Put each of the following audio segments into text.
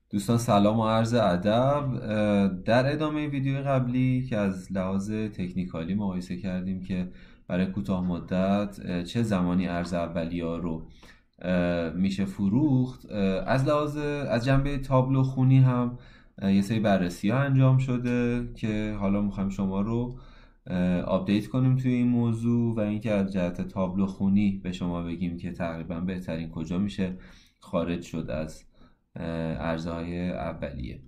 دوستان سلام و عرض ادب. در ادامه ویدیو قبلی که از لحاظ تکنیکالی مقایسه کردیم که برای کوتاه مدت چه زمانی ارز اولیه‌ها رو میشه فروخت، از جنبه تابلو خونی هم یه سری بررسی ها انجام شده که حالا میخوایم شما رو آپدیت کنیم توی این موضوع و اینکه از جهت تابلو خونی به شما بگیم که تقریبا بهترین کجا میشه خارج شد از ارزهای اولیه.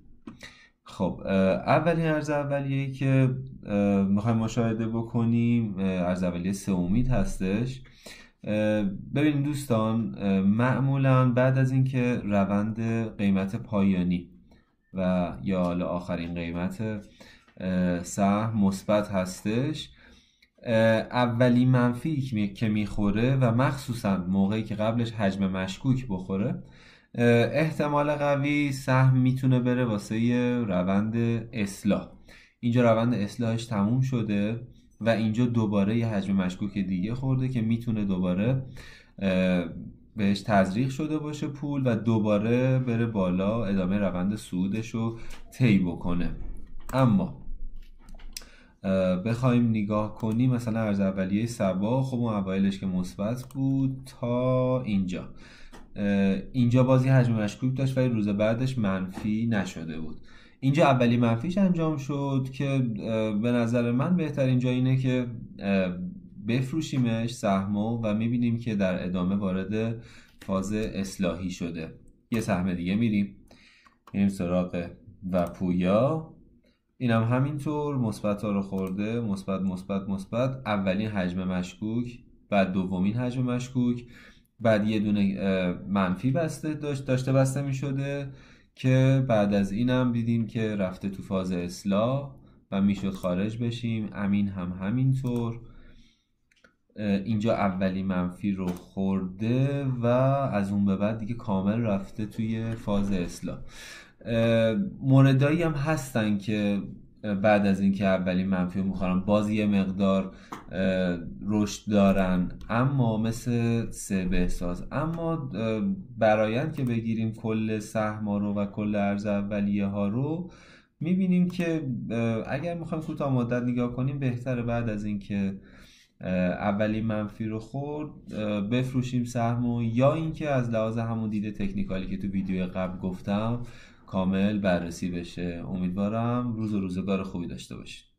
خب اولین ارز اولیه‌ای که میخوایم مشاهده بکنیم ارز اولیه 3 امید هستش. ببینید دوستان، معمولا بعد از اینکه روند قیمت پایانی و یا حالا آخرین قیمت سهم مثبت هستش، اولی منفی که میخوره و مخصوصا موقعی که قبلش حجم مشکوک بخوره، احتمال قوی سهم میتونه بره واسه روند اصلاح. اینجا روند اصلاحش تموم شده و اینجا دوباره یه حجم مشکوک دیگه خورده که میتونه دوباره بهش تزریق شده باشه پول و دوباره بره بالا، ادامه روند صعودش رو طی بکنه. اما بخوایم نگاه کنیم مثلا ارز اولیه صبا، خب اون اوایلش که مثبت بود تا اینجا بازی حجم مشکوک داشت ولی روز بعدش منفی نشده بود. اینجا اولی منفیش انجام شد که به نظر من بهترین جا اینه که بفروشیمش سهمو و میبینیم که در ادامه وارد فاز اصلاحی شده. یه سهم دیگه میریم سراغ و پویا، اینم همینطور مثبت ها رو خورده، مثبت مثبت مثبت، اولین حجم مشکوک، بعد دومین حجم مشکوک، بعد یه دونه منفی داشته بسته می شده که بعد از اینم دیدیم که رفته تو فاز اصلاح و میشد خارج بشیم. امین هم همینطور، اینجا اولی منفی رو خورده و از اون به بعد دیگه کامل رفته توی فاز اصلاح. موردایی هم هستن که بعد از اینکه اولی منفی رو میخورن باز یه مقدار رشد دارن، اما مثل سه بهساز. اما برایند که بگیریم کل سهم ها رو و کل ارز اولیه ها رو، میبینیم که اگر میخوایم کوتاه مدت نگاه کنیم بهتره بعد از اینکه اولی منفی رو خورد بفروشیم سهمو، یا اینکه از لحاظ همون دید تکنیکالی که تو ویدیو قبل گفتم کامل بررسی بشه. امیدوارم روز و روزگار خوبی داشته باشید.